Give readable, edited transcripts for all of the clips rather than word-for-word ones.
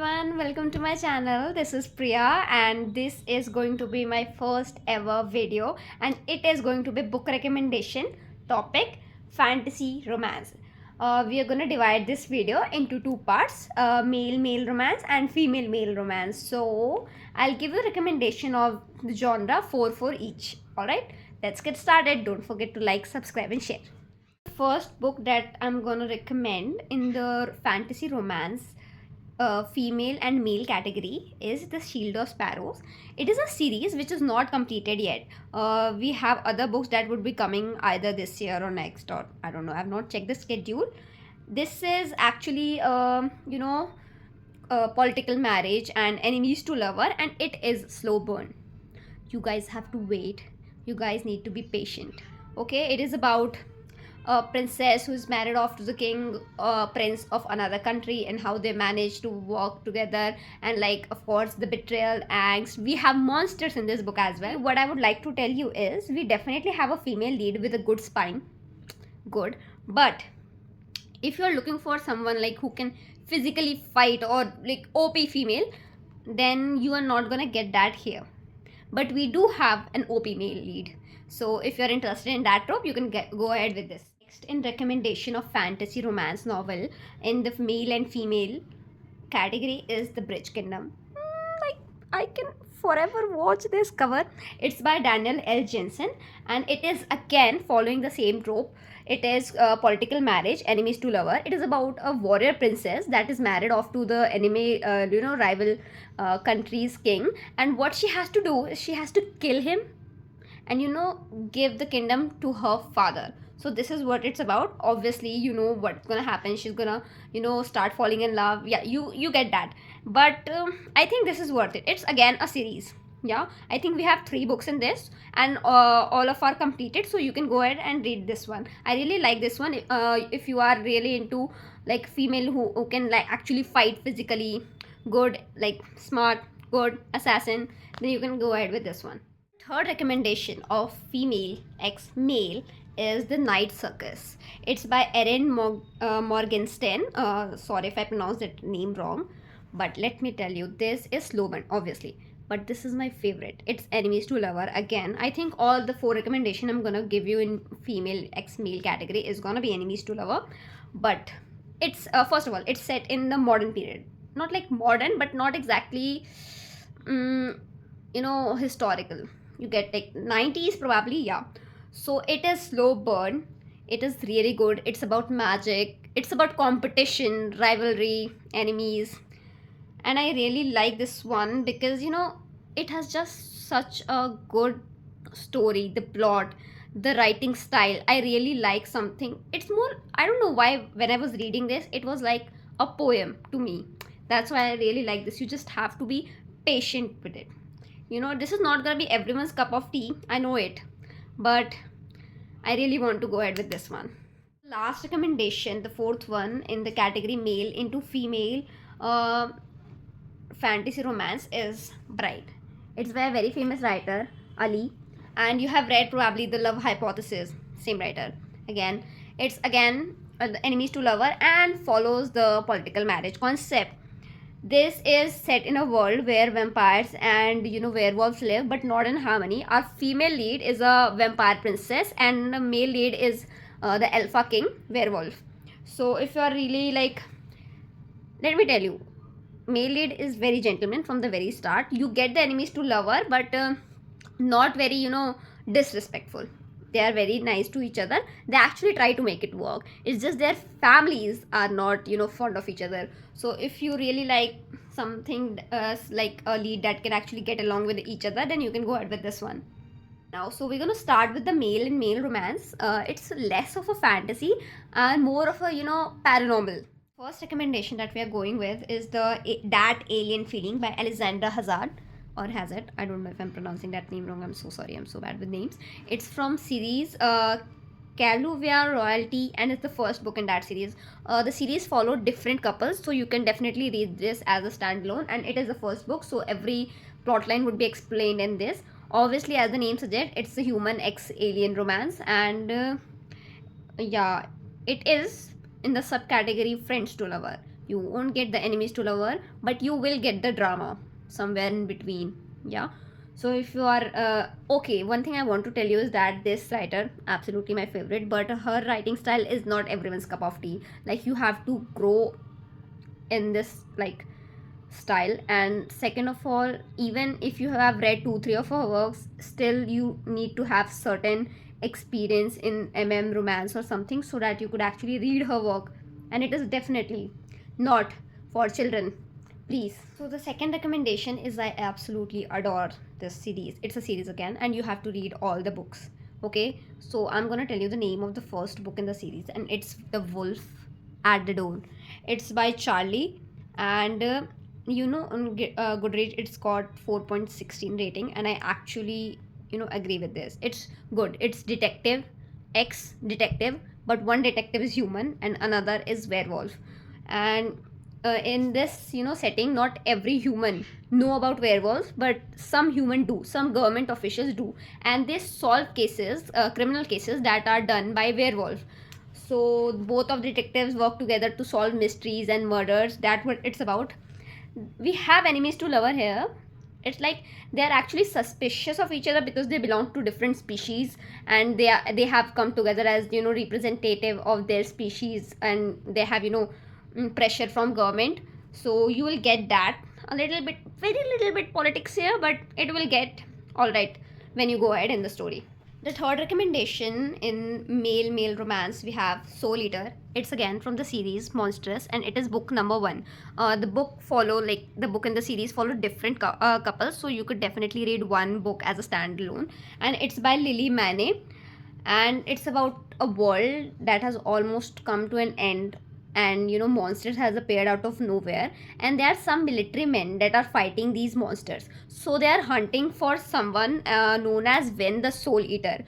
everyone, welcome to my channel. This is Priya and this is going to be my first ever video, and it is going to be book recommendation topic fantasy romance. We are going to divide this video into two parts, male romance and female romance. So I'll give you a recommendation of the genre, 4 for each. Alright, let's get started. Don't forget to like, subscribe and share. First book that I'm gonna recommend in the fantasy romance female and male category is The Shield of Sparrows. It is a series which is not completed yet. We have other books that would be coming either this year or next, or I don't know, I've not checked the schedule. This is actually political marriage and enemies to lover, and it is slow burn. You guys have to wait, you guys need to be patient. Okay, it is about a princess who is married off to the king, prince of another country, and how they manage to work together, and like of course the betrayal, angst. We have monsters in this book as well. What I would like to tell you is we definitely have a female lead with a good spine, good, but if you're looking for someone like who can physically fight or like OP female, then you are not gonna get that here. But we do have an OP male lead, so if you're interested in that trope, you can go ahead with this. Next in recommendation of fantasy romance novel in the male and female category is The Bridge Kingdom. Like, I can forever watch this cover. It's by Daniel L. Jensen, and it is again following the same trope. It is political marriage, enemies to lover. It is about a warrior princess that is married off to the enemy, rival country's king, and what she has to do is she has to kill him and give the kingdom to her father. So this is what it's about. Obviously, you know what's gonna happen. She's gonna start falling in love. Yeah, you get that. But I think this is worth it. It's again a series. Yeah, I think we have 3 books in this, and all of are completed, so you can go ahead and read this one. I really like this one. If you are really into like female who can like actually fight physically, good, like smart, good assassin, then you can go ahead with this one. Third recommendation of female x male is The Night Circus. It's by Erin Morgenstern. Sorry if I pronounced that name wrong, but let me tell you, this is slow burn, obviously, but this is my favorite. It's enemies to lover. Again, I think all the 4 recommendation I'm gonna give you in female x male category is gonna be enemies to lover. But it's first of all, it's set in the modern period, not like modern, but not exactly historical. You get like 90s probably, yeah. So it is slow burn. It is really good. It's about magic, it's about competition, rivalry, enemies, and I really like this one because it has just such a good story, the plot, the writing style. I really like something. It's more, I don't know why, when I was reading this it was like a poem to me. That's why I really like this. You just have to be patient with it. This is not gonna be everyone's cup of tea, I know it, but I really want to go ahead with this one. Last recommendation, the 4th one in the category male into female fantasy romance is Bride. It's by a very famous writer, Ali, and you have read probably The Love Hypothesis, same writer. Again, it's the enemies to lover and follows the political marriage concept. This is set in a world where vampires and werewolves live, but not in harmony. Our female lead is a vampire princess, and the male lead is the alpha king werewolf. So if you are really like, let me tell you, male lead is very gentleman from the very start. You get the enemies to lover, but not very disrespectful. They are very nice to each other. They actually try to make it work. It's just their families are not fond of each other. So if you really like something like a lead that can actually get along with each other, then you can go ahead with this one. Now, so we're gonna start with the male and male romance. It's less of a fantasy and more of a paranormal. First recommendation that we are going with is That Alien Feeling by Alexandra Hazard, or Hazard. I don't know if I'm pronouncing that name wrong. I'm so sorry. I'm so bad with names. It's from series Caluvia Royalty, and it's the first book in that series. The series followed different couples, so you can definitely read this as a standalone, and it is the first book, so every plotline would be explained in this. Obviously, as the name suggests, it's a human ex-alien romance, and yeah, it is in the subcategory friends to lover. You won't get the enemies to lover, but you will get the drama somewhere in between. Yeah. So if you are okay, one thing I want to tell you is that this writer, absolutely my favorite, but her writing style is not everyone's cup of tea. Like, you have to grow in this like style. And second of all, even if you have read 2 3 of her works, still you need to have certain experience in romance or something, so that you could actually read her work. And it is definitely not for children, please. So the second recommendation is, I absolutely adore this series. It's a series again, and you have to read all the books. Okay, so I'm gonna tell you the name of the first book in the series, and it's The Wolf at the Door. It's by Charlie, and on Goodreads it's got 4.16 rating, and I actually agree with this. It's good. It's detective, ex detective, but one detective is human and another is werewolf. And in this setting, not every human know about werewolves, but some human do, some government officials do, and they solve cases, criminal cases that are done by werewolf. So both of detectives work together to solve mysteries and murders. That's what it's about. We have enemies to lover here. It's like they are actually suspicious of each other because they belong to different species, and they have come together as representative of their species, and they have pressure from government. So you will get that a little bit, very little bit politics here, but it will get all right when you go ahead in the story. The third recommendation in male romance, we have Soul Eater. It's again from the series Monstrous, and it is book number 1. The book follow, like the book in the series follow different couples, so you could definitely read one book as a standalone. And it's by Lily Maney, and it's about a world that has almost come to an end, and monsters has appeared out of nowhere, and there are some military men that are fighting these monsters. So they are hunting for someone known as Ven the Soul Eater.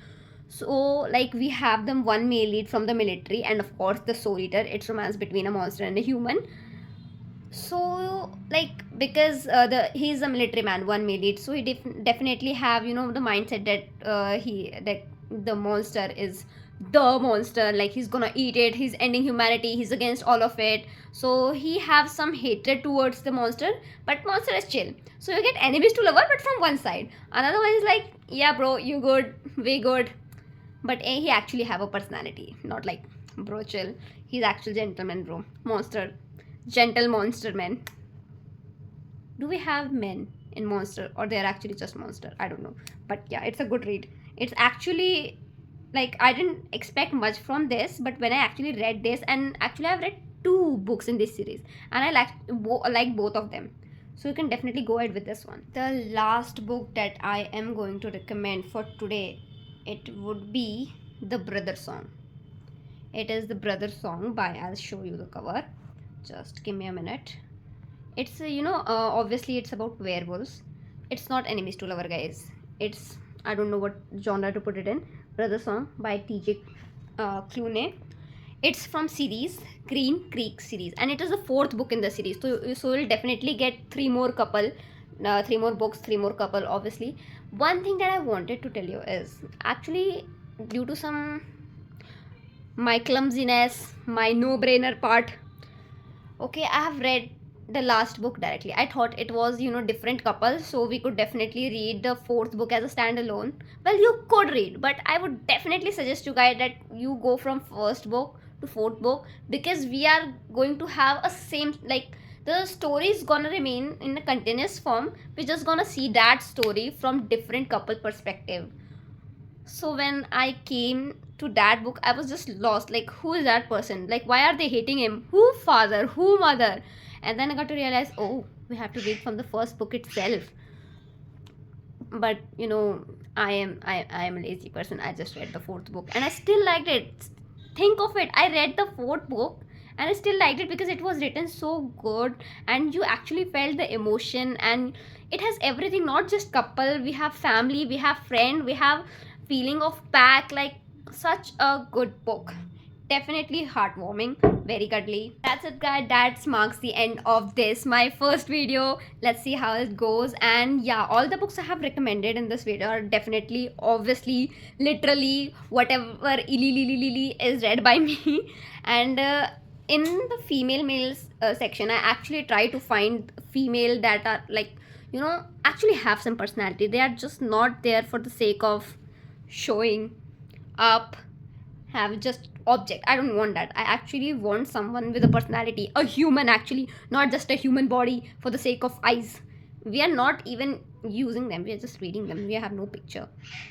So like we have them one male lead from the military, and of course the Soul Eater. It's romance between a monster and a human. So like because he's a military man, one male lead, so he definitely have the mindset that the monster is the monster, like he's gonna eat it, he's ending humanity, he's against all of it. So he have some hatred towards the monster, but monster is chill. So you get enemies to lover, but from one side. Another one is like, yeah bro, you good, we good, but he actually have a personality, not like bro chill. He's actual gentleman bro, monster, gentle monster man. Do we have men in monster, or they're actually just monster? I don't know, but yeah, it's a good read. It's actually like I didn't expect much from this, but when I actually read this, and actually I've read 2 books in this series, and I like both of them. So you can definitely go ahead with this one. The last book that I am going to recommend for today, it would be The Brother Song. It is The Brother Song by, I'll show you the cover. Just give me a minute. It's obviously it's about werewolves. It's not enemies to lover, guys. It's, I don't know what genre to put it in. Brother Song by TJ Clooney. It's from series Green Creek series, and it is the 4th book in the series. So you'll definitely get 3 more couple, 3 more books, 3 more couple, obviously. One thing that I wanted to tell you is, actually, due to some my clumsiness, my no-brainer part, okay, I have read the last book directly. I thought it was different couples, so we could definitely read the 4th book as a standalone. Well, you could read, but I would definitely suggest you guys that you go from 1st book to 4th book, because we are going to have a same, like the story is gonna remain in a continuous form. We're just gonna see that story from different couple perspective. So when I came to that book, I was just lost, like who is that person, like why are they hating him, who father, who mother. And then I got to realize, oh, we have to read from the 1st book itself. But I am a lazy person. I just read the 4th book and I still liked it. Think of it, I read the 4th book and I still liked it because it was written so good, and you actually felt the emotion, and it has everything, not just couple, we have family, we have friend, we have feeling of pack. Like, such a good book, definitely heartwarming, very cuddly. That's it guys, that marks the end of this, my first video. Let's see how it goes. And yeah, all the books I have recommended in this video are definitely, obviously, literally whatever illy is read by me. And in the female males section, I actually try to find female that are like, actually have some personality. They are just not there for the sake of showing up, have just object. I don't want that. I actually want someone with a personality, a human actually, not just a human body for the sake of eyes. We are not even using them, we are just reading them. We have no picture,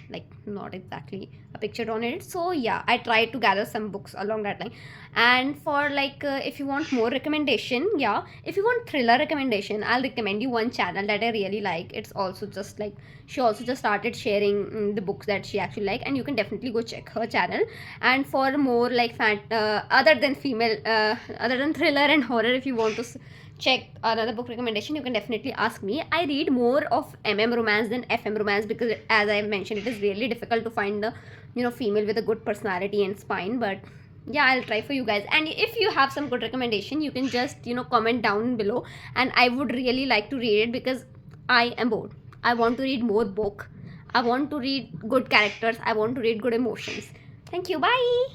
like not exactly a picture on it. So yeah, I try to gather some books along that line. And for like if you want more recommendation, yeah, if you want thriller recommendation, I'll recommend you one channel that I really like. It's also just like, she also just started sharing the books that she actually like, and you can definitely go check her channel. And for more like other than female, other than thriller and horror, if you want to check another book recommendation, you can definitely ask me. I read more of romance than FM romance, because as I mentioned, it is really difficult to find the female with a good personality and spine. But yeah, I'll try for you guys. And if you have some good recommendation, you can just comment down below, and I would really like to read it, because I am bored. I want to read more book. I want to read good characters. I want to read good emotions. Thank you. Bye.